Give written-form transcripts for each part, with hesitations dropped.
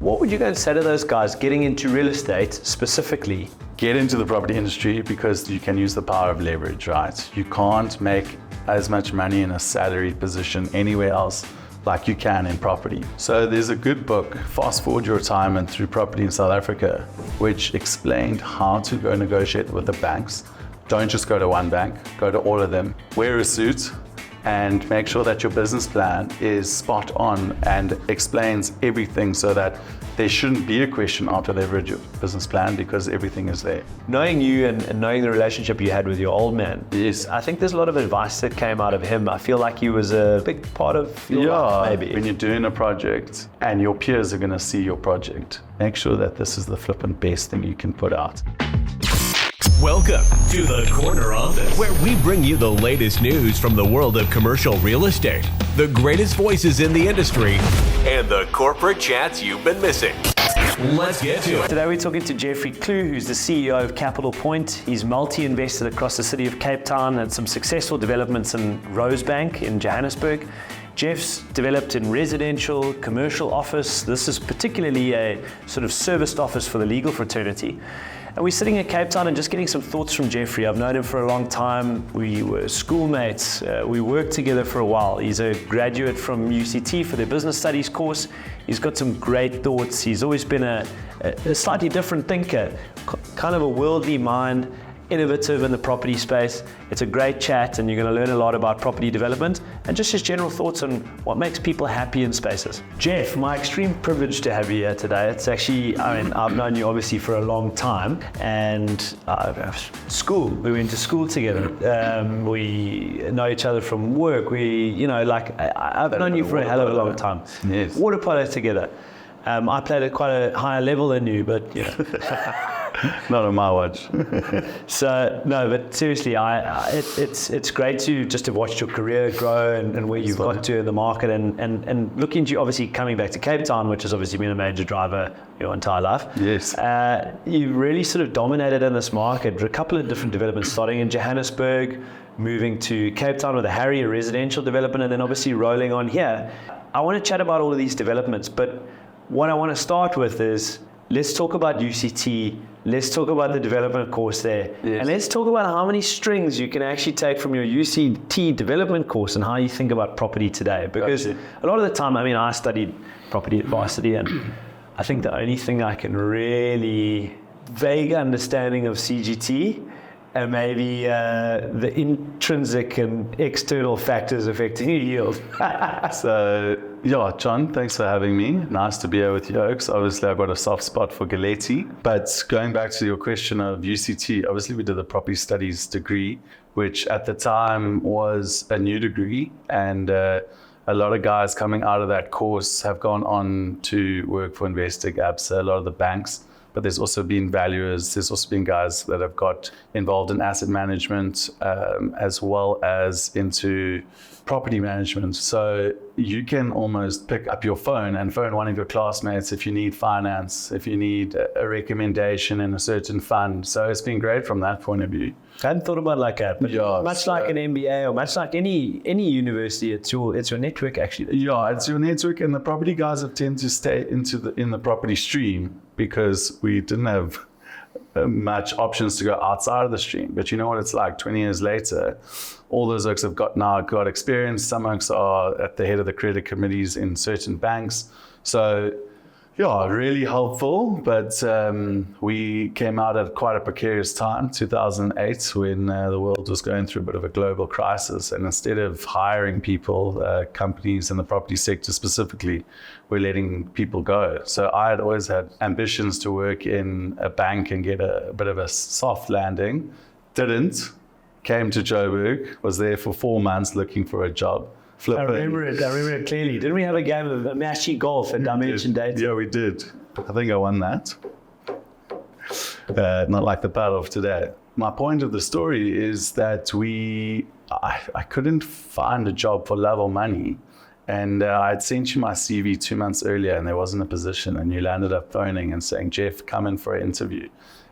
What would you guys say to those guys getting into real estate specifically? Get into the property industry because you can use the power of leverage, right? You can't make as much money in a salaried position anywhere else like you can in property. So there's a good book, Fast Forward Your Retirement Through Property in South Africa, which explained how to go negotiate with the banks. Don't just go to one bank, go to all of them. Wear a suit and make sure that your business plan is spot on and explains everything so that there shouldn't be a question after they've read your business plan because everything is there. Knowing you and knowing the relationship you had with your old man, Yes. I think there's a lot of advice that came out of him. I feel like he was a big part of your life, maybe. When you're doing a project and your peers are going to see your project, make sure that this is the flippin' best thing you can put out. Welcome to the Corner Office, where we bring you the latest news from the world of commercial real estate, the greatest voices in the industry, and the corporate chats you've been missing. Let's get to it. Today we're talking to Jeff Kleu, who's the CEO of Capital Point. He's multi-invested across the city of Cape Town and some successful developments in Rosebank in Johannesburg. Jeff's developed in residential, commercial office. This is particularly a sort of serviced office for the legal fraternity. And we're sitting in Cape Town and just getting some thoughts from Jeffrey. I've known him for a long time. We were schoolmates. We worked together for a while. He's a graduate from UCT for their business studies course. He's got some great thoughts. He's always been a slightly different thinker, kind of a worldly mind, innovative in the property space. It's a great chat and you're going to learn a lot about property development and just his general thoughts on what makes people happy in spaces. Jeff, my extreme privilege to have you here today. It's actually, I've known you obviously for a long time and we went to school together. We know each other from work. I've known you for a hell of a long time. Yes. Water polo together. I played at quite a higher level than you, but Not on my watch. So no, but seriously, it's great to just have watched your career grow and where you've got to in the market and looking into you obviously coming back to Cape Town, which has obviously been a major driver your entire life. Yes. You've really sort of dominated in this market. A couple of different developments, starting in Johannesburg, moving to Cape Town with a residential development, and then obviously rolling on here. I want to chat about all of these developments, but what I want to start with is let's talk about UCT. Let's talk about the development course there. Yes. And let's talk about how many strings you can actually take from your UCT development course and how you think about property today. Because a lot of the time, I studied property at varsity, and I think the only thing I can really vague understanding of CGT and maybe the intrinsic and external factors affecting yield. So, John, thanks for having me. Nice to be here with you, Oaks. Obviously, I've got a soft spot for Galetti. But going back to your question of UCT, obviously we did the property studies degree, which at the time was a new degree. And a lot of guys coming out of that course have gone on to work for Investec, ABSA, a lot of the banks. But there's also been valuers, there's also been guys that have got involved in asset management as well as into property management. So you can almost pick up your phone and phone one of your classmates if you need finance, if you need a recommendation in a certain fund. So it's been great from that point of view. I hadn't thought about it like that, but much like an MBA or much like any university, it's your network actually. Yeah, it's your network, and the property guys have tend to stay in the property stream because we didn't have much options to go outside of the stream. But you know what it's like 20 years later, all those oaks have got experience. Some oaks are at the head of the credit committees in certain banks. So really helpful, but we came out at quite a precarious time, 2008, when the world was going through a bit of a global crisis. And instead of hiring people, companies in the property sector specifically, we're letting people go. So I had always had ambitions to work in a bank and get a bit of a soft landing. Didn't. Came to Joburg, was there for 4 months looking for a job. I remember it clearly. Didn't we have a game of Mashi Golf at Dimension Data? Yeah, we did. I think I won that. Not like the battle of today. My point of the story is that I couldn't find a job for love or money. And I'd sent you my CV 2 months earlier and there wasn't a position, and you landed up phoning and saying, Jeff, come in for an interview.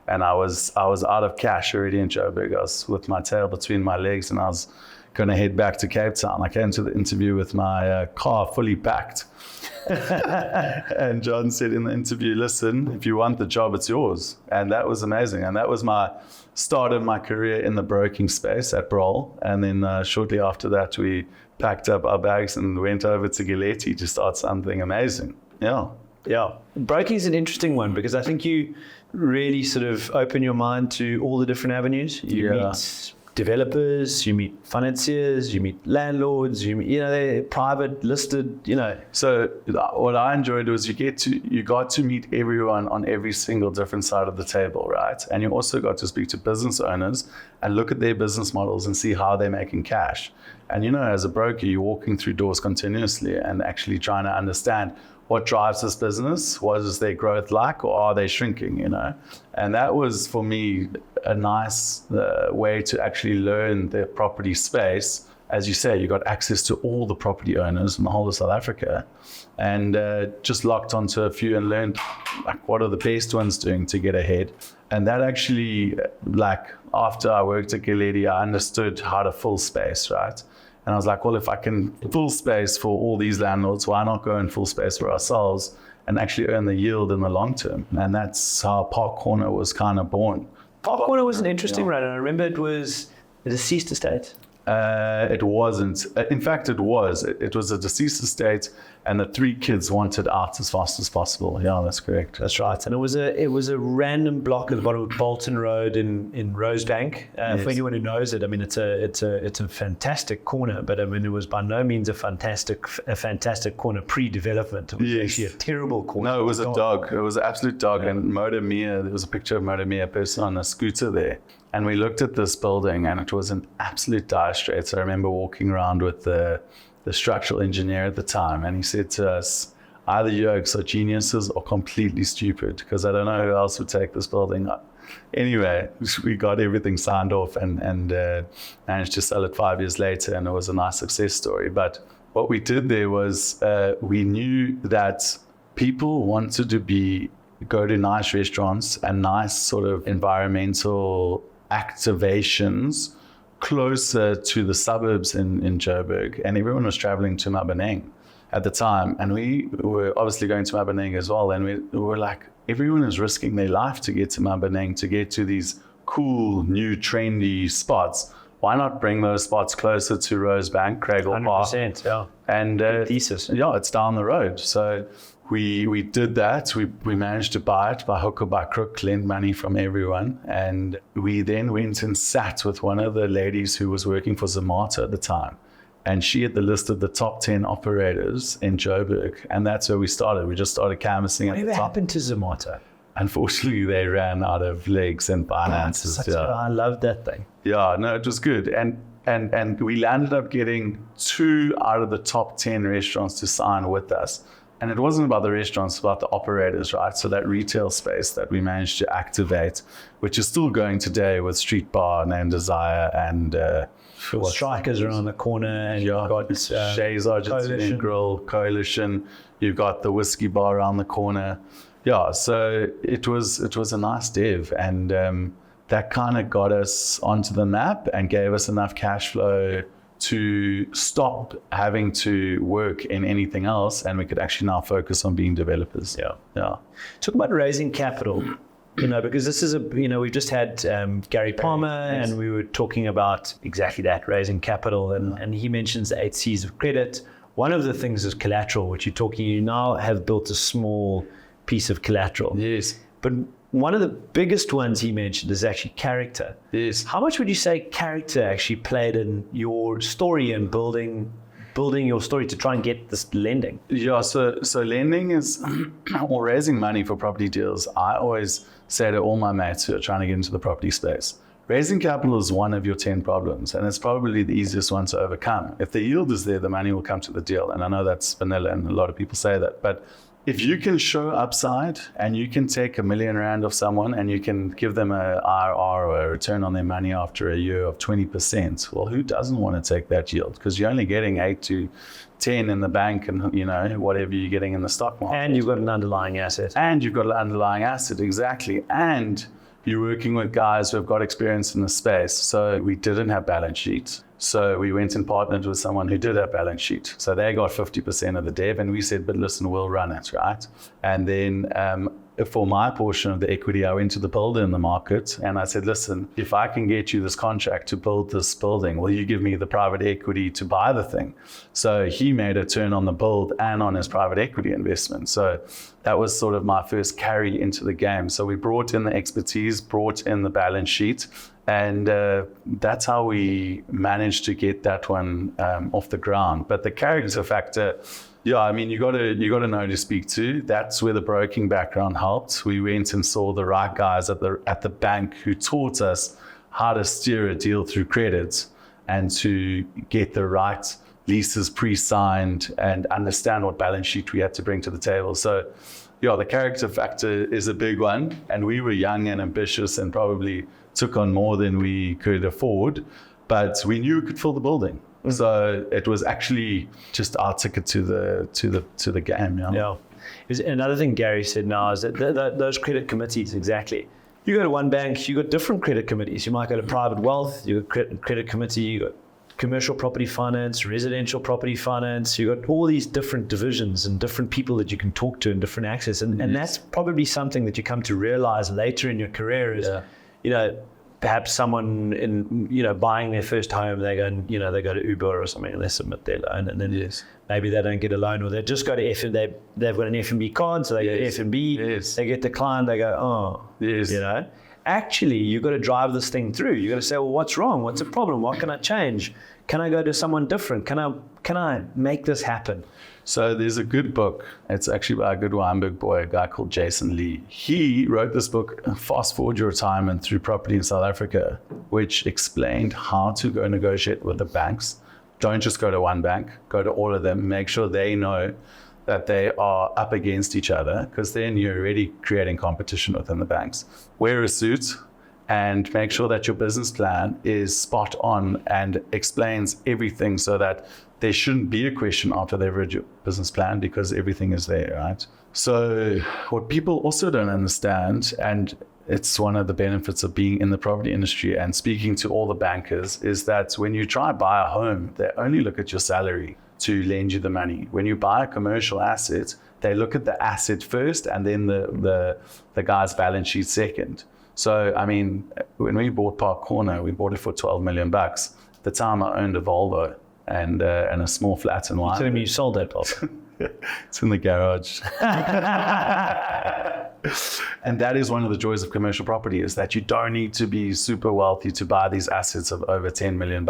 And I was out of cash already in Joburg. I was with my tail between my legs and I was going to head back to Cape Town. I came to the interview with my car fully packed. And John said in the interview, listen, if you want the job, it's yours. And that was amazing. And that was my start of my career in the broking space at Broll. And then shortly after that, we packed up our bags and went over to Galetti to start something amazing. Yeah. Broking is an interesting one because I think you really sort of open your mind to all the different avenues. You meet developers, you meet financiers, you meet landlords, they're private, listed, So what I enjoyed was you got to meet everyone on every single different side of the table, right? And you also got to speak to business owners and look at their business models and see how they're making cash. And as a broker, you're walking through doors continuously and actually trying to understand what drives this business, what is their growth like, or are they shrinking, And that was, for me, a nice way to actually learn the property space. As you say, you got access to all the property owners in the whole of South Africa, and just locked onto a few and learned what are the best ones doing to get ahead. And that actually, after I worked at Galetti, I understood how to fill space, right? And I was like, well, if I can full space for all these landlords, why not go in full space for ourselves and actually earn the yield in the long term? And that's how Park Corner was kind of born. Park Corner was an interesting ride. And I remember it was a deceased estate. It wasn't. In fact, it was. It was a deceased estate, and the 3 kids wanted out as fast as possible. Yeah, that's correct. That's right. And it was a random block at the bottom of Bolton Road in Rosebank. For anyone who knows it, I mean, it's a fantastic corner, but I mean, it was by no means a fantastic corner pre-development. It was actually a terrible corner. No, it was a dog. It was an absolute dog. Yeah. And Motor Mia, there was a picture of Motor Mia, a person on a scooter there. And we looked at this building, and it was an absolute dire straits. I remember walking around with the structural engineer at the time, and he said to us, either you are geniuses or completely stupid, because I don't know who else would take this building up. Anyway, we got everything signed off and managed to sell it 5 years later, and it was a nice success story. But what we did there was we knew that people wanted to go to nice restaurants and nice sort of environmental activations closer to the suburbs in Joburg, and everyone was traveling to Maboneng at the time, and we were obviously going to Maboneng as well, and we were like, everyone is risking their life to get to Maboneng, to get to these cool, new, trendy spots. Why not bring those spots closer to Rosebank, Craigle Park? 100%, yeah. And good thesis. Yeah, it's down the road. So we did that. We managed to buy it by hook or by crook, lend money from everyone. And we then went and sat with one of the ladies who was working for Zomato at the time. And she had the list of the top 10 operators in Joburg. And that's where we started. We just started canvassing at the top. Whatever happened to Zomato? Unfortunately, they ran out of legs and finances. I love that thing. Yeah, no, it was good. And we landed up getting 2 out of the top 10 restaurants to sign with us. And it wasn't about the restaurants, it's about the operators, right? So that retail space that we managed to activate, which is still going today with Street Bar, Name Desire, and Strikers around the corner, and you've got Shay's Argentinian Grill, Coalition. You've got the Whiskey Bar around the corner. Yeah, so it was a nice dev, and that kind of got us onto the map and gave us enough cash flow to stop having to work in anything else, and we could actually now focus on being developers. Yeah. Talk about raising capital, because this is we've just had Gary Palmer, and we were talking about exactly that, raising capital, and he mentions the 8 C's of credit. One of the things is collateral, which you now have built a small piece of collateral. Yes. But one of the biggest ones he mentioned is actually character. Yes. How much would you say character actually played in your story and building your story to try and get this lending? Yeah, so lending is, or raising money for property deals, I always say to all my mates who are trying to get into the property space, raising capital is one of your 10 problems, and it's probably the easiest one to overcome. If the yield is there, the money will come to the deal. And I know that's vanilla, and a lot of people say that, but if you can show upside and you can take R1 million off someone and you can give them a IRR or a return on their money after a year of 20%, well, who doesn't want to take that yield? Because you're only getting 8 to 10 in the bank and, whatever you're getting in the stock market. And you've got an underlying asset. Exactly. And you're working with guys who have got experience in the space. So we didn't have balance sheets. So we went and partnered with someone who did a balance sheet. So they got 50% of the dev, and we said, but listen, we'll run it, right? And then for my portion of the equity, I went to the builder in the market and I said, listen, if I can get you this contract to build this building, will you give me the private equity to buy the thing? So he made a turn on the build and on his private equity investment. So that was sort of my first carry into the game. So we brought in the expertise, brought in the balance sheet, and that's how we managed to get that one off the ground. But the character factor, yeah, I mean, you got to know who to speak to. That's where the broking background helped. We went and saw the right guys at the bank who taught us how to steer a deal through credit and to get the right leases pre-signed and understand what balance sheet we had to bring to the table. So, yeah, the character factor is a big one. And we were young and ambitious and probably took on more than we could afford, but we knew we could fill the building. So it was actually just our ticket to the game. Yeah. Another thing Gary said now is that those credit committees, exactly. You go to one bank, you got different credit committees. You might go to private wealth, you got credit committee, you got commercial property finance, residential property finance. You got all these different divisions and different people that you can talk to and different access. And that's probably something that you come to realize later in your career is, perhaps someone in, buying their first home, they go and, they go to Uber or something and they submit their loan, and then maybe they don't get a loan, or they just go to they've got an F&B card, so they go to F&B, they get declined, they go, actually, you've got to drive this thing through. You've got to say, well, what's wrong? What's the problem? What can I change? Can I go to someone different? Can I make this happen? So there's a good book. It's actually by a good Weinberg boy, a guy called Jason Lee. He wrote this book, Fast Forward Your Retirement Through Property in South Africa, which explained how to go negotiate with the banks. Don't just go to one bank, go to all of them. Make sure they know that they are up against each other, because then you're already creating competition within the banks. Wear a suit and make sure that your business plan is spot on and explains everything, so that there shouldn't be a question after they've read your business plan, because everything is there, right? So what people also don't understand, and it's one of the benefits of being in the property industry and speaking to all the bankers, is that when you try to buy a home, they only look at your salary to lend you the money. When you buy a commercial asset, they look at the asset first and then the guy's balance sheet second. So, I mean, when we bought Park Corner, we bought it for $12 million. At the time I owned a Volvo and a small flat in Wine. You're telling me you sold that Volvo? It's in the garage. And that is one of the joys of commercial property, is that you don't need to be super wealthy to buy these assets of over $10 million.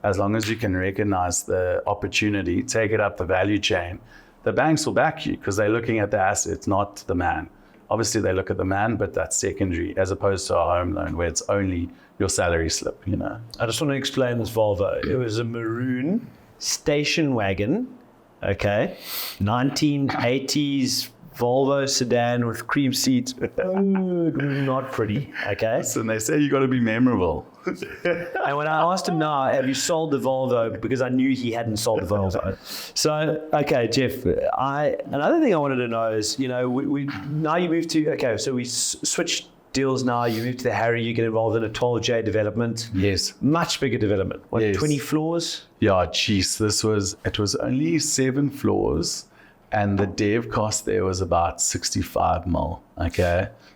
As long as you can recognize the opportunity, take it up the value chain, the banks will back you, because they're looking at the assets, not the man. Obviously they look at the man, but that's secondary, as opposed to a home loan where it's only your salary slip, I just want to explain this Volvo. It was a maroon station wagon, 1980s Volvo sedan with cream seats. Not pretty, So they say you got to be memorable. And when I asked him now, have you sold the Volvo? Because I knew he hadn't sold the Volvo. So, Jeff, another thing I wanted to know is, we now you moved to, so we switched deals now. You moved to the Harry, you get involved in a 12J development. Yes. Much bigger development. 20 floors? Yeah, geez, it was only 7 floors. And the dev cost there was about 65 mil.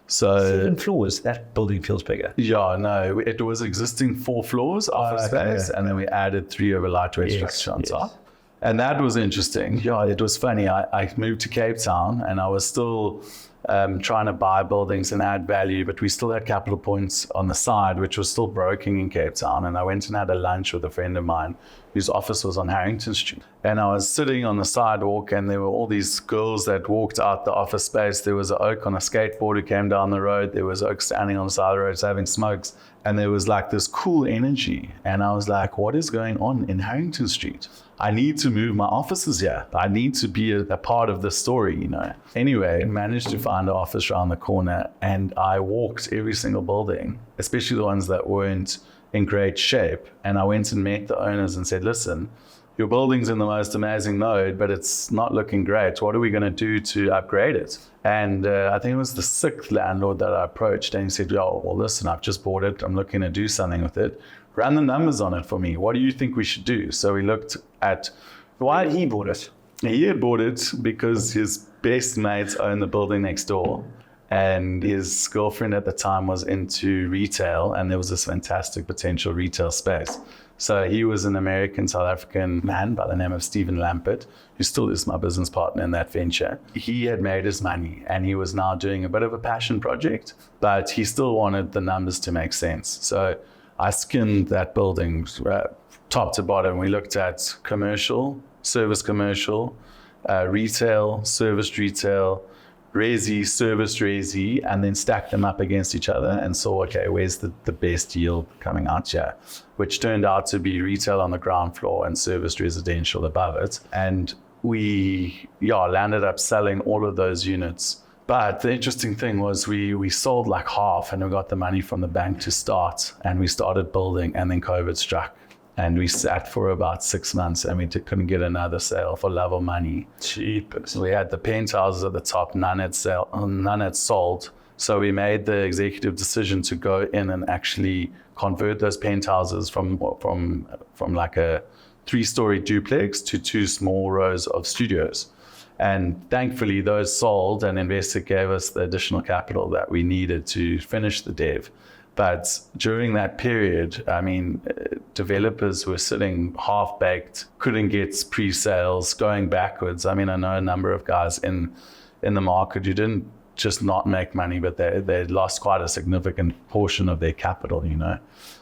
So 7 floors, that building feels bigger. Yeah, no, it was existing 4 floors office space, and then we added 3 over lightweight structure on top. And that was interesting. Yeah, it was funny. I moved to Cape Town and I was still trying to buy buildings and add value, but we still had Capital Points on the side, which was still broking in Cape Town. And I went and had a lunch with a friend of mine whose office was on Harrington Street. And I was sitting on the sidewalk and there were all these girls that walked out the office space. There was an oak on a skateboard who came down the road. There was oak standing on the side of the road having smokes. And there was like this cool energy. And I was like, what is going on in Harrington Street? I need to move my offices here. I need to be a part of the story, Anyway, I managed to find an office around the corner, and I walked every single building, especially the ones that weren't in great shape. And I went and met the owners and said, listen, your building's in the most amazing mode, but it's not looking great. What are we going to do to upgrade it? And I think it was the 6th landlord that I approached, and he said, "Oh, well, listen, I've just bought it. I'm looking to do something with it. Run the numbers on it for me. What do you think we should do?" So we looked at... Why had he bought it? He had bought it because his best mates owned the building next door. And his girlfriend at the time was into retail, and there was this fantastic potential retail space. So he was an American South African man by the name of Stephen Lampert, who still is my business partner in that venture. He had made his money, and he was now doing a bit of a passion project, but he still wanted the numbers to make sense. So I skinned that building top to bottom. We looked at commercial, service commercial, retail, serviced retail, resi, service resi, and then stacked them up against each other and saw, okay, where's the best yield coming out here, which turned out to be retail on the ground floor and serviced residential above it. And we landed up selling all of those units. But the interesting thing was we sold like half, and we got the money from the bank to start, and we started building, and then COVID struck. And we sat for about 6 months, and we couldn't get another sale for love of money. Cheapest. We had the penthouses at the top, none had sold. So we made the executive decision to go in and actually convert those penthouses from like a 3-story duplex to 2 small rows of studios. And thankfully those sold, and Investor gave us the additional capital that we needed to finish the dev. But during that period, I mean, developers were sitting half-baked, couldn't get pre-sales, going backwards. I mean, I know a number of guys in the market who didn't just not make money, but they lost quite a significant portion of their capital, you know.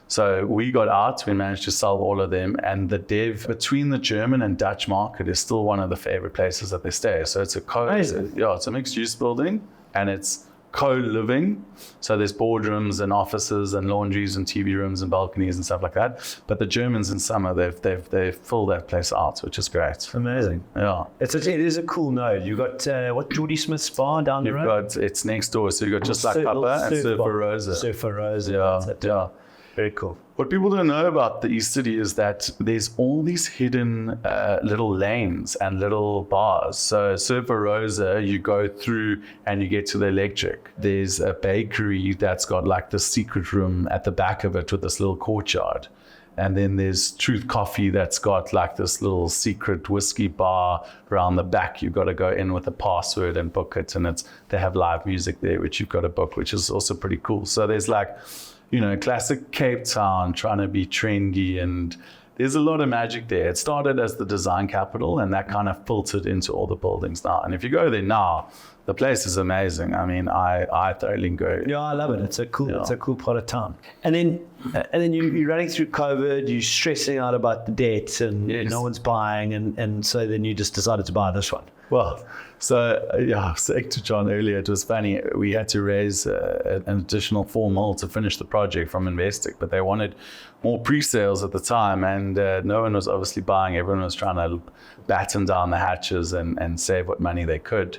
So we got out, we managed to sell all of them, and the dev between the German and Dutch market is still one of the favorite places that they stay. So it's it's a mixed-use building, and it's co-living, so there's boardrooms and offices and laundries and TV rooms and balconies and stuff like that. But the Germans in summer, they've filled that place out, which is great. Amazing. Yeah, it is a cool node. You got Geordie Smith's bar down the road. It's next door, so you got just like Papa and Surfer Rosa. Surfer Rosa. Yeah. Very cool. What people don't know about the East City is that there's all these hidden little lanes and little bars. So Surfer Rosa, you go through and you get to the electric. There's a bakery that's got like the secret room at the back of it with this little courtyard. And then there's Truth Coffee that's got like this little secret whiskey bar around the back. You've got to go in with a password and book it. And they have live music there, which you've got to book, which is also pretty cool. So there's like, you know, classic Cape Town trying to be trendy, and there's a lot of magic there. It started as the design capital, and that kind of filtered into all the buildings now. And if you go there now, the place is amazing. I mean, I thoroughly go. Yeah, I love it. It's a cool part of town. And then you're running through COVID. You're stressing out about the debt, and no one's buying, and so then you just decided to buy this one. Well, so I was saying to John earlier, it was funny. We had to raise an additional 4 mil to finish the project from Investing, but they wanted more pre-sales at the time, and no one was obviously buying. Everyone was trying to batten down the hatches and save what money they could.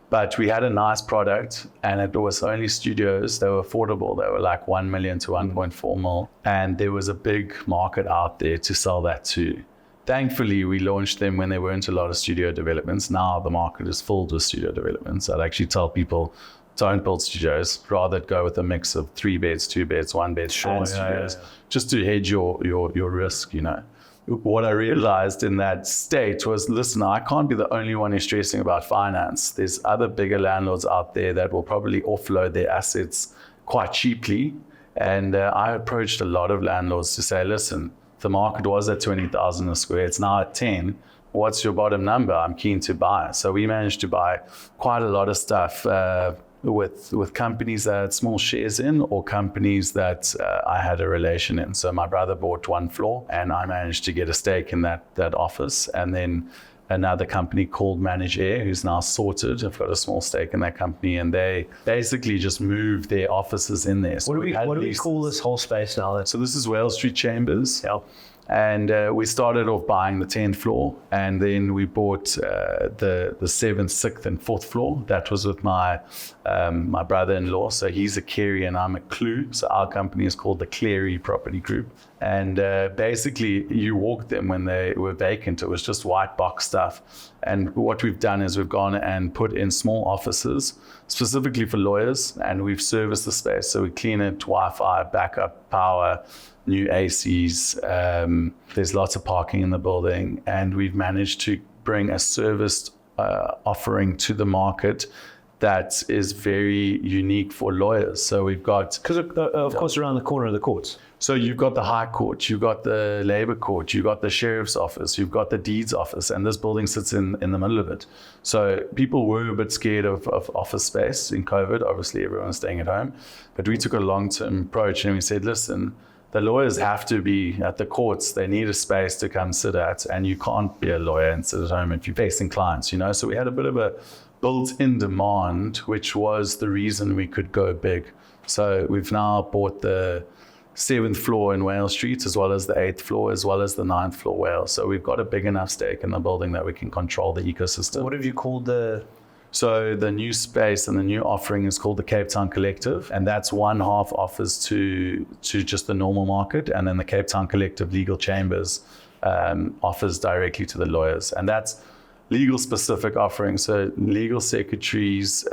But we had a nice product, and it was only studios. They were affordable. They were like 1 million to 1.4 mil, and there was a big market out there to sell that to. Thankfully, we launched them when there weren't a lot of studio developments. Now the market is filled with studio developments. I'd actually tell people, don't build studios. Rather go with a mix of 3 beds, 2 beds, 1 bed, and studios, just to hedge your risk, you know. What I realized in that state was, listen, I can't be the only one who's stressing about finance. There's other bigger landlords out there that will probably offload their assets quite cheaply. And I approached a lot of landlords to say, listen, the market was at 20,000 a square. It's now at 10. What's your bottom number? I'm keen to buy. So we managed to buy quite a lot of stuff with companies that I had small shares in, or companies that I had a relation in. So my brother bought 1 floor, and I managed to get a stake in that office. And then another company called Manage Air, who's now sorted. I've got a small stake in that company, and they basically just moved their offices in there. So what do we call this whole space now? So this is Wales Street Chambers. Yeah. And we started off buying the 10th floor, and then we bought the 7th, 6th, and 4th floor. That was with my brother-in-law. So he's a Carey and I'm a Kleu. So our company is called the Cleary Property Group. And basically, you walked them when they were vacant. It was just white box stuff. And what we've done is we've gone and put in small offices specifically for lawyers, and we've serviced the space. So we clean it, Wi-Fi, backup power, new ACs. There's lots of parking in the building, and we've managed to bring a serviced offering to the market that is very unique for lawyers. So we've got... Because of course around the corner of the courts. So you've got the High Court, you've got the Labour Court, you've got the Sheriff's Office, you've got the Deeds Office, and this building sits in the middle of it. So people were a bit scared of office space in COVID. Obviously, everyone's staying at home. But we took a long-term approach and we said, listen, the lawyers have to be at the courts. They need a space to come sit at, and you can't be a lawyer and sit at home if you're facing clients, you know? So we had a bit of a built-in demand, which was the reason we could go big. So we've now bought the 7th floor in Wales Street, as well as the 8th floor, as well as the 9th floor Wales. So we've got a big enough stake in the building that we can control the ecosystem. What have you called the... So the new space and the new offering is called the Cape Town Collective, and that's one half offers to just the normal market, and then the Cape Town Collective Legal Chambers offers directly to the lawyers, and that's legal specific offering. So legal secretaries,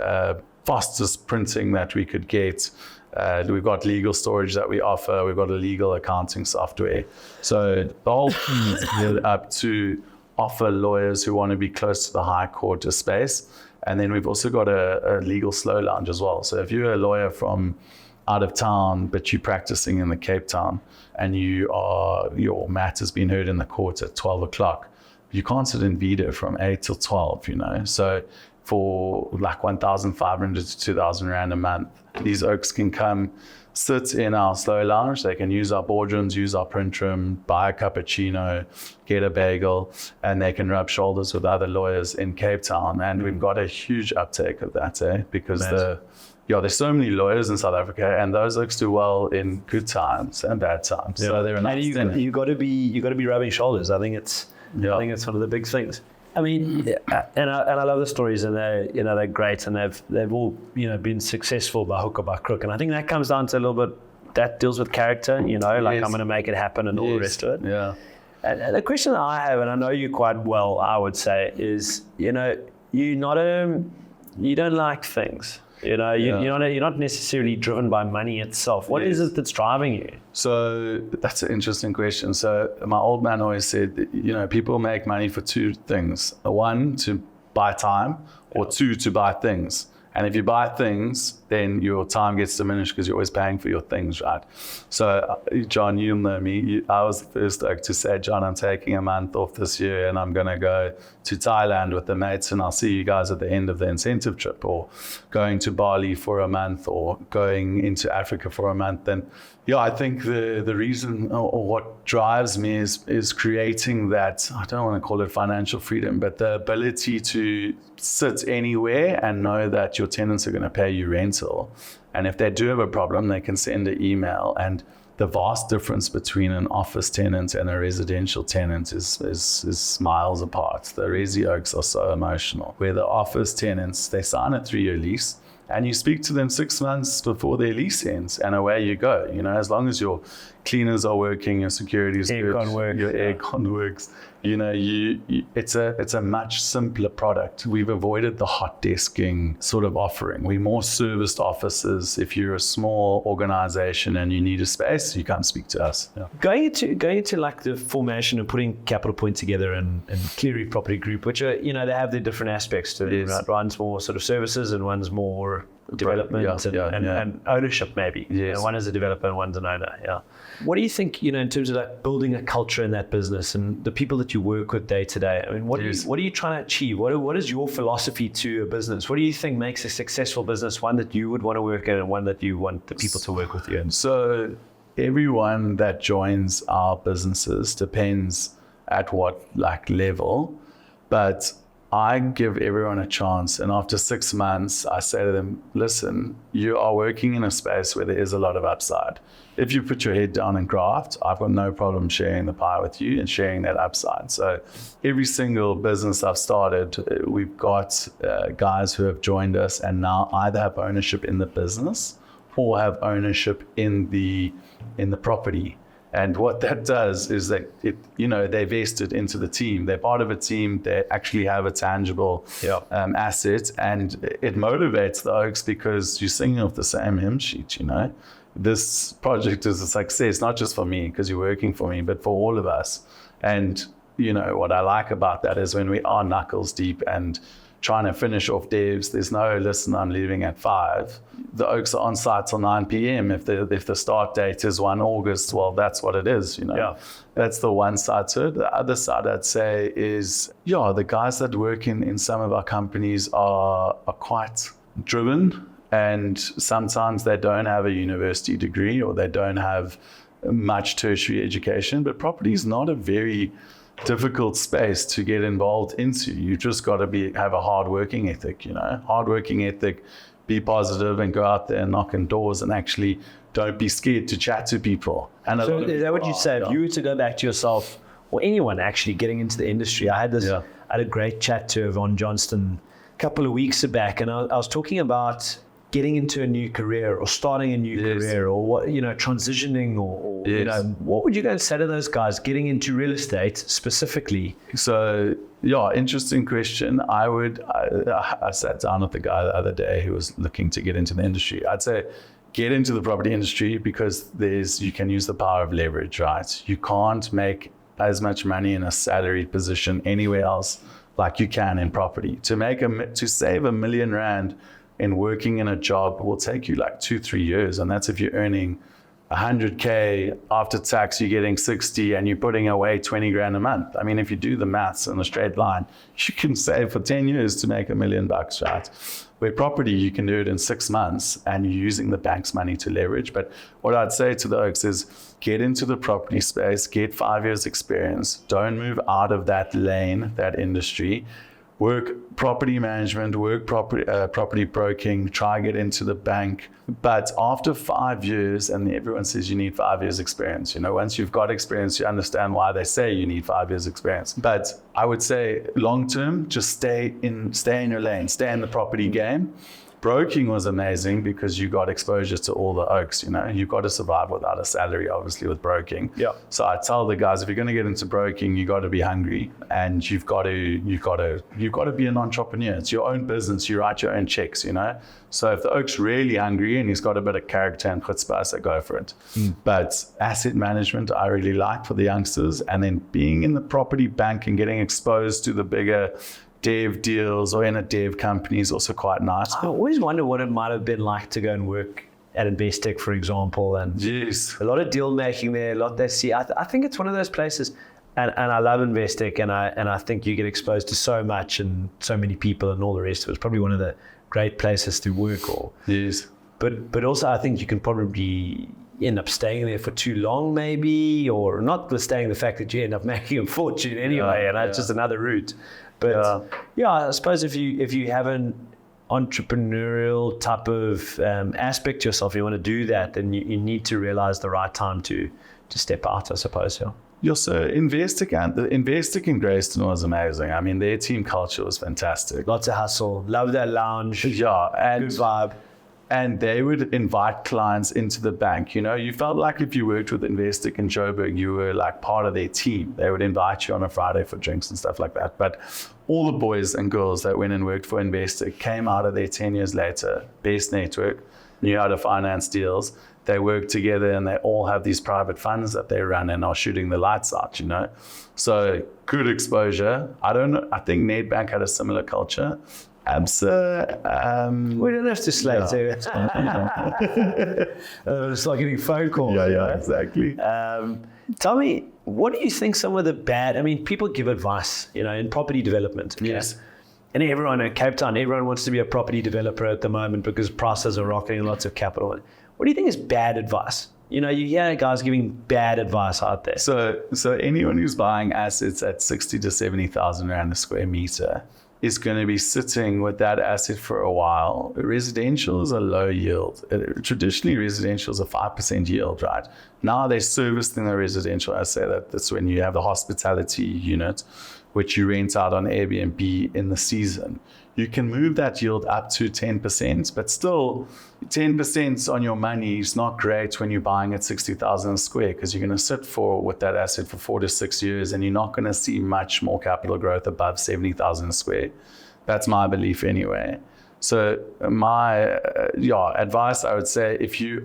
fastest printing that we could get. We've got legal storage that we offer. We've got a legal accounting software. So the whole thing is geared up to offer lawyers who want to be close to the High Court a space. And then we've also got a legal slow lounge as well. So if you're a lawyer from out of town, but you're practicing in the Cape Town, and your matter has been heard in the court at 12 o'clock, you can't sit in Vida from 8 till 12, you know. So for like 1,500 to 2,000 Rand a month, these oaks can come sit in our slow lounge. They can use our boardrooms, use our print room, buy a cappuccino, get a bagel, and they can rub shoulders with other lawyers in Cape Town. And we've got a huge uptake of that, because there's so many lawyers in South Africa, and those oaks do well in good times and bad times. Yeah. So they're and you got to be rubbing shoulders. I think it's one of the big things. I mean, and I love the stories, and they're great, and they've all been successful by hook or by crook, and I think that comes down to a little bit that deals with character, I'm going to make it happen and all the rest of it. Yeah. And the question that I have, and I know you quite well, I would say, is you don't like things. You're not necessarily driven by money itself. What is it that's driving you? So that's an interesting question. So my old man always said, people make money for two things. One, to buy time, or two, to buy things. And if you buy things, then your time gets diminished because you're always paying for your things, right? So, John, you'll know me. I was the first to say, John, I'm taking a month off this year and I'm going to go to Thailand with the mates, and I'll see you guys at the end of the incentive trip, or going to Bali for a month, or going into Africa for a month. And I think the reason, or what drives me is creating that, I don't want to call it financial freedom, but the ability to sit anywhere and know that your tenants are going to pay you rental. And if they do have a problem, they can send an email. And the vast difference between an office tenant and a residential tenant is miles apart. The Resi Oaks are so emotional, where the office tenants, they sign a 3-year lease, and you speak to them 6 months before their lease ends, and away you go. As long as your cleaners are working, your security is good, your aircon works. It's a much simpler product. We've avoided the hot desking sort of offering. We're more serviced offices. If you're a small organization and you need a space, you come speak to us. Yeah. Going into like the formation and putting Capital Point together and Cleary Property Group, which are, they have their different aspects to it. Right? One's more sort of services and one's more development and ownership maybe. Yes. One is a developer and one's an owner. Yeah. What do you think, in terms of like building a culture in that business and the people that you work with day to day? I mean, what are you trying to achieve? What is your philosophy to a business? What do you think makes a successful business, one that you would want to work in and one that you want the people to work with you in? So everyone that joins our businesses, depends at what level, but I give everyone a chance. And after 6 months, I say to them, listen, you are working in a space where there is a lot of upside. If you put your head down and graft, I've got no problem sharing the pie with you and sharing that upside. So every single business I've started, we've got guys who have joined us and now either have ownership in the business or have ownership in the property. And what that does is that they vested into the team. They're part of a team. They actually have a tangible asset, and it motivates the Oaks because you're singing off the same hymn sheet. This project is a success, not just for me because you're working for me, but for all of us. And what I like about that is when we are knuckles deep and trying to finish off devs, there's no, listen, I'm leaving at 5. The Oaks are on site till 9 p.m. If the start date is 1 August, well, that's what it is, That's the one side to it. The other side, I'd say, is, the guys that work in some of our companies are quite driven, and sometimes they don't have a university degree or they don't have much tertiary education, but property is not a very difficult space to get involved into. You just got to have a hard working ethic, be positive and go out there and knock on doors and actually don't be scared to chat to people. And so is that what you say? If you were to go back to yourself or anyone actually getting into the industry, I had a great chat to Yvonne Johnston a couple of weeks back, and I was talking about getting into a new career or starting a new career or what, transitioning or what would you go and say to those guys getting into real estate specifically? So, interesting question. I sat down with the guy the other day who was looking to get into the industry. I'd say get into the property industry because you can use the power of leverage, right? You can't make as much money in a salaried position anywhere else like you can in property. To save R1 million in working in a job will take you like 2-3 years, and that's if you're earning 100K after tax, you're getting 60 and you're putting away 20 grand a month. I mean, if you do the maths in a straight line, you can save for 10 years to make $1 million, right? Where property, you can do it in 6 months and you're using the bank's money to leverage. But what I'd say to the Oaks is get into the property space, get 5 years experience, don't move out of that lane, that industry. Work property management, work property broking, try get into the bank. But after 5 years, and everyone says you need 5 years experience, once you've got experience, you understand why they say you need 5 years experience. But I would say long term, just stay in your lane, stay in the property game. Broking was amazing because you got exposure to all the Oaks, You've got to survive without a salary, obviously, with broking. Yeah. So I tell the guys, if you're going to get into broking, you got to be hungry and you've got to be an entrepreneur. It's your own business. You write your own checks, So if the Oak's really hungry and he's got a bit of character and chutzpah, so go for it. But asset management, I really like for the youngsters. And then being in the property bank and getting exposed to the bigger dev deals or in a dev company is also quite nice. I always wonder what it might have been like to go and work at Investec, for example, and a lot of deal making there, a lot they see. I think it's one of those places, and I love Investec, and I think you get exposed to so much and so many people and all the rest of it. It's probably one of the great places to work. But also I think you can probably end up staying there for too long maybe, or notwithstanding the fact that you end up making a fortune anyway, and that's just another route. But I suppose if you have an entrepreneurial type of aspect to yourself, you want to do that, then you need to realize the right time to step out, I suppose. So Investec in Grayston was amazing. I mean, their team culture was fantastic. Lots of hustle. Love that lounge. And good vibe. And they would invite clients into the bank. You felt like if you worked with Investec in Joburg, you were like part of their team. They would invite you on a Friday for drinks and stuff like that. But all the boys and girls that went and worked for Investec came out of there 10 years later, best network, knew how to finance deals. They work together and they all have these private funds that they run and are shooting the lights out, So good exposure. I think Nedbank had a similar culture. ABSA. We don't have to slate it. It's like getting phone calls. Yeah, exactly. Tell me, what do you think some of the people give advice, in property development. Okay? Yes. And everyone in Cape Town, everyone wants to be a property developer at the moment because prices are rocketing and lots of capital. What do you think is bad advice? You hear guys giving bad advice out there. So anyone who's buying assets at 60 to 70,000 rand a square meter is going to be sitting with that asset for a while. Residential is a low yield. Traditionally, residential is a 5% yield, right? Now they're servicing the residential. I say that's when you have the hospitality unit, which you rent out on Airbnb in the season. You can move that yield up to 10%, but still 10% on your money is not great when you're buying at 60,000 a square, because you're going to sit with that asset for 4 to 6 years, and you're not going to see much more capital growth above 70,000 a square. That's my belief anyway. So my advice, I would say, if you're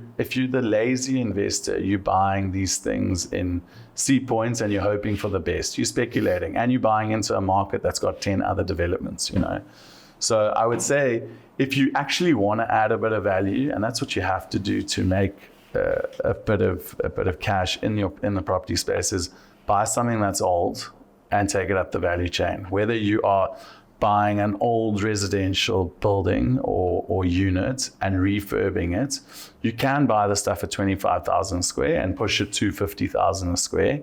the lazy investor, you're buying these things in C points and you're hoping for the best. You're speculating and you're buying into a market that's got 10 other developments, So I would say if you actually want to add a bit of value, and that's what you have to do to make a bit of cash in the property space, is buy something that's old and take it up the value chain. Whether you are buying an old residential building or unit and refurbing it, you can buy the stuff at 25,000 a square and push it to 50,000 a square.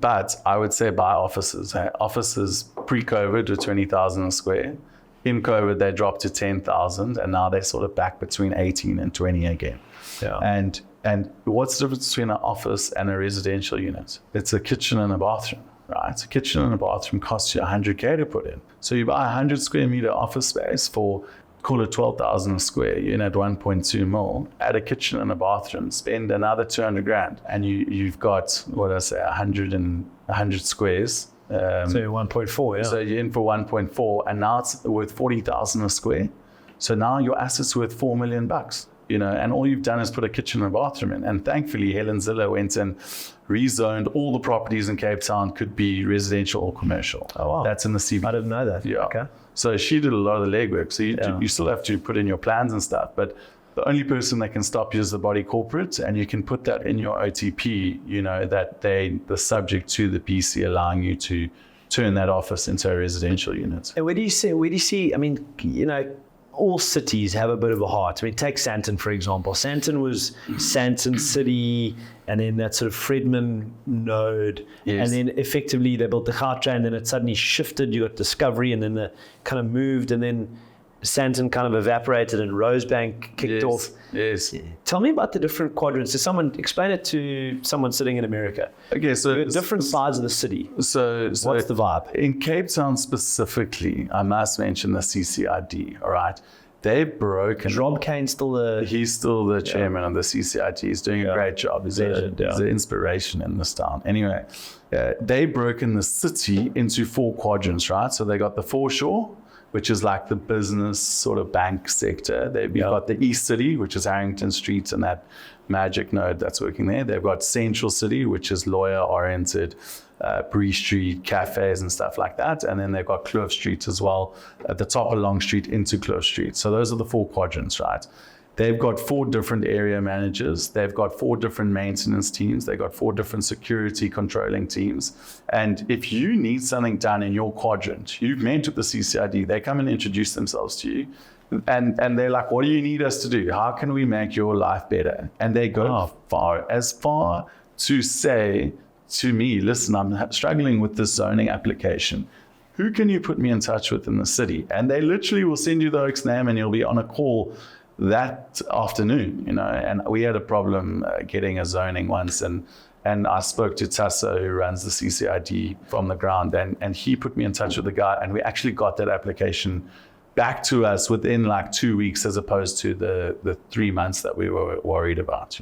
But I would say buy offices. Offices pre-COVID were 20,000 a square. In COVID, they dropped to 10,000, and now they're sort of back between 18 and 20 again. Yeah. And what's the difference between an office and a residential unit? It's a kitchen and a bathroom, right? A kitchen and a bathroom costs you 100K to put in. So you buy a 100 square meter office space for, call it 12,000 a square, you're in at 1.2 mil, add a kitchen and a bathroom, spend another 200 grand, and you've got, 100 squares. So 1.4, yeah. So you're in for 1.4, and now it's worth 40,000 a square. So now your asset's worth $4 million, and all you've done is put a kitchen and a bathroom in. And thankfully, Helen Ziller went and rezoned all the properties in Cape Town could be residential or commercial. Oh, wow. That's in the CBD. I didn't know that. Yeah. Okay. So she did a lot of the legwork. So you still have to put in your plans and stuff, but the only person that can stop you is the body corporate, and you can put that in your OTP, that they're subject to the PC allowing you to turn that office into a residential unit. And where do you see, all cities have a bit of a heart. I mean, take Sandton, for example. Sandton was Sandton City, and then that sort of Fredman node. Yes. And then effectively they built the Galetti, and then it suddenly shifted. You got Discovery, and then the kind of moved, and then Sandton kind of evaporated and Rosebank kicked off. Yes. Tell me about the different quadrants. Explain it to someone sitting in America. Okay, so different sides of the city. So what's the vibe? In Cape Town specifically, I must mention the CCID, all right? They've broken. Is Rob Kane still He's still the chairman of the CCID. He's doing a great job. He's an inspiration in this town. Anyway, they've broken the city into 4 quadrants, right? So they got the foreshore, which is like the business sort of bank sector. They've got the East City, which is Harrington Street and that magic node that's working there. They've got Central City, which is lawyer-oriented, Bree Street, cafes and stuff like that. And then they've got Kloof Street as well, at the top of Long Street into Kloof Street. So those are the 4 quadrants, right? They've got 4 different area managers. They've got 4 different maintenance teams. They've got 4 different security controlling teams. And if you need something done in your quadrant, you've met with the CCID, they come and introduce themselves to you. And they're like, what do you need us to do? How can we make your life better? And they go as far to say to me, listen, I'm struggling with this zoning application. Who can you put me in touch with in the city? And they literally will send you the oak's name, and you'll be on a call that afternoon, and we had a problem getting a zoning once, and I spoke to Tasso, who runs the CCID from the ground, and he put me in touch with the guy, and we actually got that application back to us within like 2 weeks, as opposed to the 3 months that we were worried about,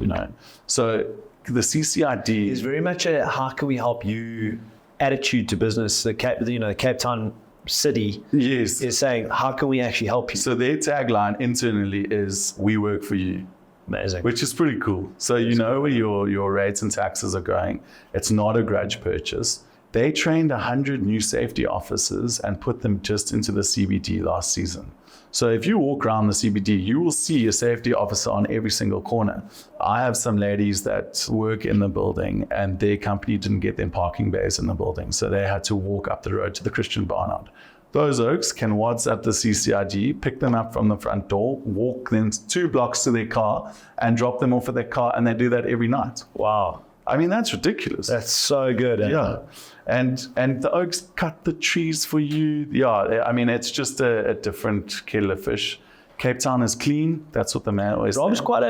So the CCID is very much a how can we help you attitude to business. The Cape Town city is saying, how can we actually help you? So their tagline internally is, we work for you. Amazing. Which is pretty cool. So you know where your rates and taxes are going. It's not a grudge purchase. They trained 100 new safety officers and put them just into the CBD last season. So if you walk around the CBD, you will see a safety officer on every single corner. I have some ladies that work in the building, and their company didn't get them parking bays in the building, so they had to walk up the road to the Christian Barnard. Those oaks can WhatsApp the CCID, pick them up from the front door, walk them 2 blocks to their car, and drop them off at their car, and they do that every night. Wow. I mean, that's ridiculous. That's so good. Yeah. And the oaks cut the trees for you. Yeah, I mean, it's just a different kettle of fish. Cape Town is clean. That's what the man always Rob's said. quite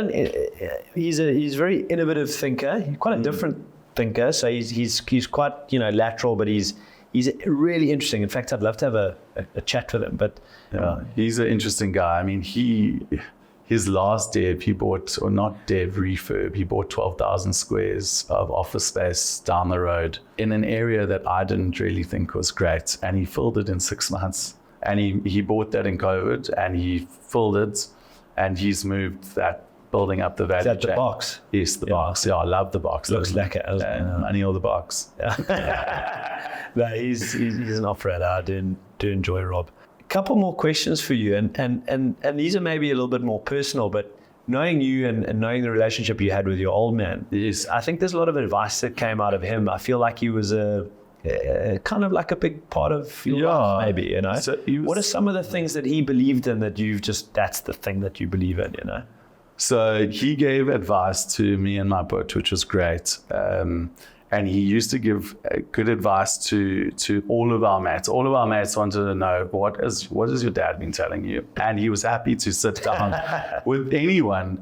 he's a very innovative thinker. He's quite a different thinker. So he's quite, lateral, but he's really interesting. In fact, I'd love to have a chat with him. But yeah, he's an interesting guy. I mean, his last dev, he bought, or not dev, refurb, he bought 12,000 squares of office space down the road in an area that I didn't really think was great. And he filled it in 6 months. And he bought that in COVID, and he filled it, and he's moved that building up the value is that the chain. box? Yes, the box. Yeah, I love the box. Looks like it. Money or the box. No, he's an operator. I do enjoy Rob. A couple more questions for you, and these are maybe a little bit more personal, but knowing you and knowing the relationship you had with your old man, Yes. I think there's a lot of advice that came out of him. I feel like he was kind of like a big part of your life, maybe, So what are some of the things that he believed in that that's the thing that you believe in, So he gave advice to me and my boat, which was great. And he used to give good advice to all of our mates. All of our mates wanted to know, what has your dad been telling you? And he was happy to sit down with anyone,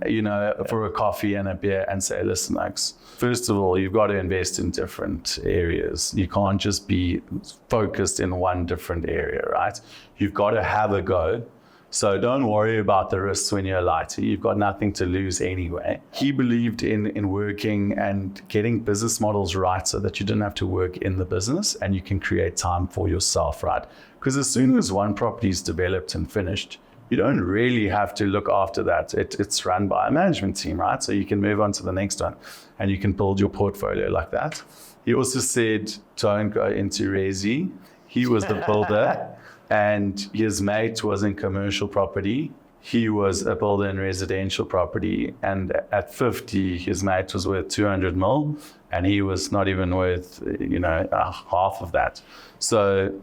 for a coffee and a beer and say, listen, Max, first of all, you've got to invest in different areas. You can't just be focused in one different area, right? You've got to have a go. So don't worry about the risks when you're lighter. You've got nothing to lose anyway. He believed in working and getting business models right so that you didn't have to work in the business and you can create time for yourself, right? Because as soon as one property is developed and finished, you don't really have to look after that. It's run by a management team, right? So you can move on to the next one and you can build your portfolio like that. He also said, don't go into resi. He was the builder. And his mate was in commercial property. He was a builder in residential property. And at 50, his mate was worth 200 mil, and he was not even worth, half of that. So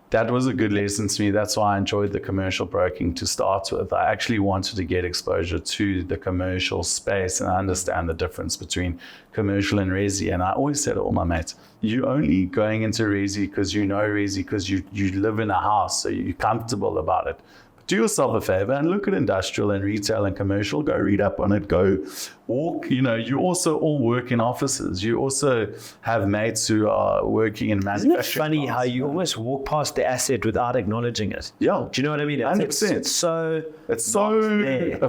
that was a good lesson to me. That's why I enjoyed the commercial broking to start with. I actually wanted to get exposure to the commercial space and understand the difference between commercial and resi. And I always said to all my mates, you're only going into resi because you know resi because you live in a house, so you're comfortable about it. But do yourself a favor and look at industrial and retail and commercial. Go read up on it. Go walk. You also all work in offices. You also have mates who are working in manufacturing. Isn't it funny how you almost walk past the asset without acknowledging it? Yeah. Do you know what I mean? 100%. It's so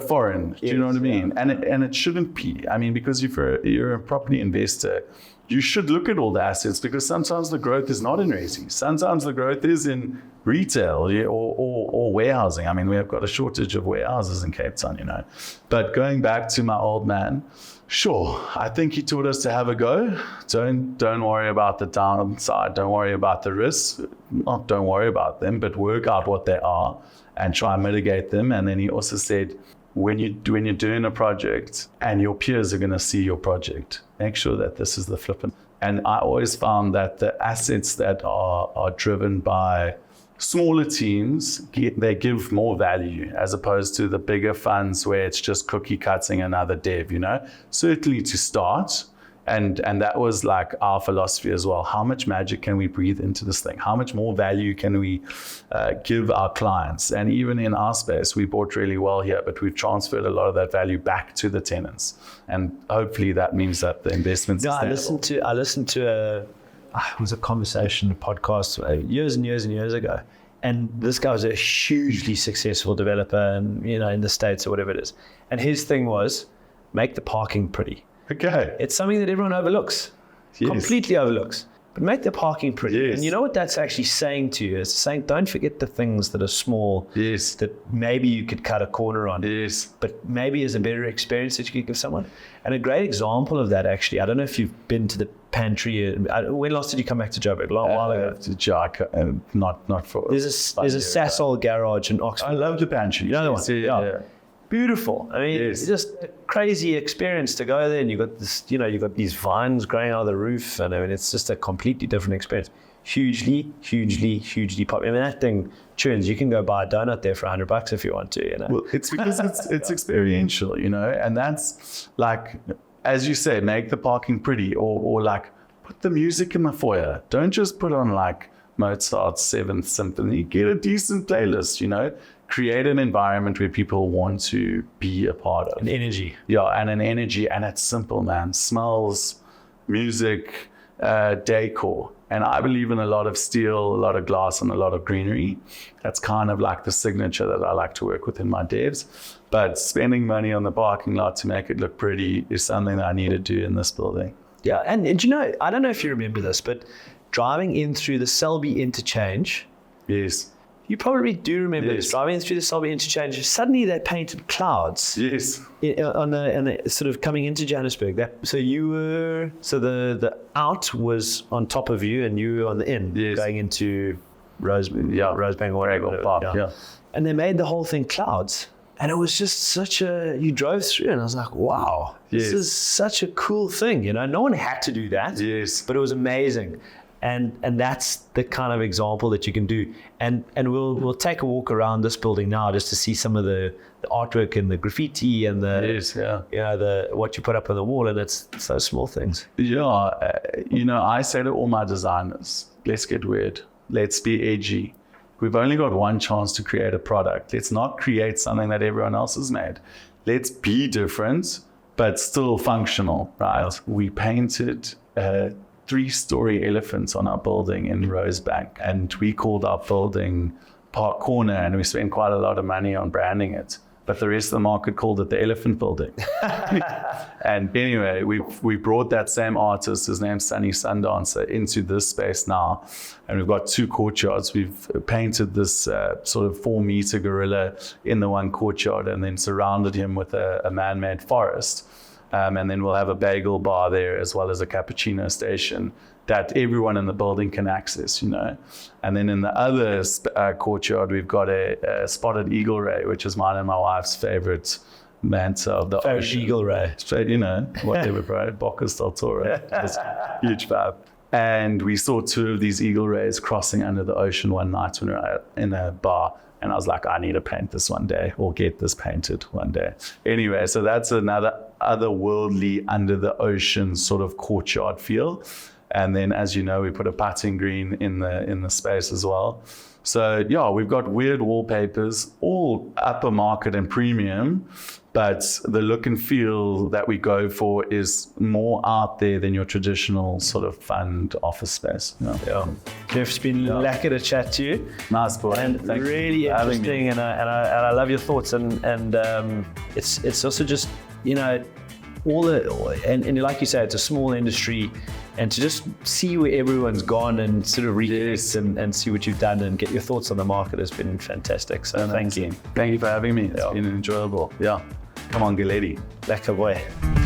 foreign. Do you know what I mean? And it shouldn't be. I mean, because if you're a property investor, you should look at all the assets because sometimes the growth is not in resi. Sometimes the growth is in retail or warehousing. I mean, we have got a shortage of warehouses in Cape Town, But going back to my old man, sure, I think he taught us to have a go. Don't worry about the downside. Don't worry about the risks. Not don't worry about them, but work out what they are and try and mitigate them. And then he also said, when you're doing a project and your peers are going to see your project, make sure that this is the flippant. And I always found that the assets that are driven by smaller teams, they give more value as opposed to the bigger funds where it's just cookie cutting another dev, Certainly to start. And that was like our philosophy as well. How much magic can we breathe into this thing? How much more value can we give our clients? And even in our space, we bought really well here, but we've transferred a lot of that value back to the tenants. And hopefully that means that the investment's sustainable. I listened to it was a conversation, a podcast years and years and years ago. And this guy was a hugely successful developer and, in the States or whatever it is. And his thing was make the parking pretty. Okay. It's something that everyone overlooks, completely overlooks. But make the parking pretty. Yes. And you know what that's actually saying to you? It's saying don't forget the things that are small, that maybe you could cut a corner on, but maybe is a better experience that you could give someone. And a great example of that, actually, I don't know if you've been to the pantry. When last did you come back to Joburg? A long while ago. Not for. There's a Sasol garage in Oxford. I love the pantry. You know the one? Yeah. Beautiful. I mean, it's just a crazy experience to go there, and you've got this, you've got these vines growing out of the roof, and I mean, it's just a completely different experience. Hugely popular. I mean, that thing churns. You can go buy a donut there for $100 if you want to. Well, it's because it's experiential, and that's like as you say, make the parking pretty, or like put the music in the foyer. Don't just put on like Mozart's Seventh Symphony. Get a decent playlist, you know. Create an environment where people want to be a part of. An energy. Yeah, and an energy, and it's simple, man. Smells, music, decor. And I believe in a lot of steel, a lot of glass, and a lot of greenery. That's kind of like the signature that I like to work with in my devs. But spending money on the parking lot to make it look pretty is something that I need to do in this building. Yeah, and you know, I don't know if you remember this, but driving in through the Selby interchange. Yes. You probably do remember this. Yes. Driving in through the Selby interchange, suddenly they painted clouds. Yes. On the sort of coming into Johannesburg. The out was on top of you, and you were on the in, yes. going into Rosebank or whatever. Park. Yeah. And they made the whole thing clouds. And it was just you drove through, and I was like, wow, yes. This is such a cool thing. You know, no one had to do that. Yes. But it was amazing. And that's the kind of example that you can do. And we'll take a walk around this building now just to see some of the artwork and the graffiti and what you put up on the wall, and it's those small things. Yeah, you know, I say to all my designers, let's get weird. Let's be edgy. We've only got one chance to create a product. Let's not create something that everyone else has made. Let's be different, but still functional, right? Yeah. We painted 3-story elephants on our building in Rosebank, and we called our building Park Corner, and we spent quite a lot of money on branding it. But the rest of the market called it the Elephant Building. And anyway, we brought that same artist, his name's Sunny Sundancer, into this space now. And we've got 2 courtyards. We've painted this sort of 4-meter gorilla in the one courtyard, and then surrounded him with a man-made forest. And then we'll have a bagel bar there, as well as a cappuccino station that everyone in the building can access, you know. And then in the other courtyard, we've got a spotted eagle ray, which is mine and my wife's favorite manta of the ocean. Eagle ray. Straight, you know, whatever, bro. Bocas del Toro. Huge fab. And we saw 2 of these eagle rays crossing under the ocean one night when we were in a bar. And I was like, I need to paint this one day, or get this painted one day. Anyway, so that's another otherworldly, under the ocean sort of courtyard feel. And then, as you know, we put a putting green in the space as well. So yeah, we've got weird wallpapers, all upper market and premium, but the look and feel that we go for is more out there than your traditional sort of fund office space. Yeah. Jeff, it's been lekker to chat to you. Nice, boy. And really interesting, and I love your thoughts, and it's also just, you know, and like you say, it's a small industry, and to just see where everyone's gone and sort of reconnect and see what you've done and get your thoughts on the market has been fantastic. So thank you. Thank you for having me. It's been enjoyable. Yeah. Come on, Galetti. Lekker boy.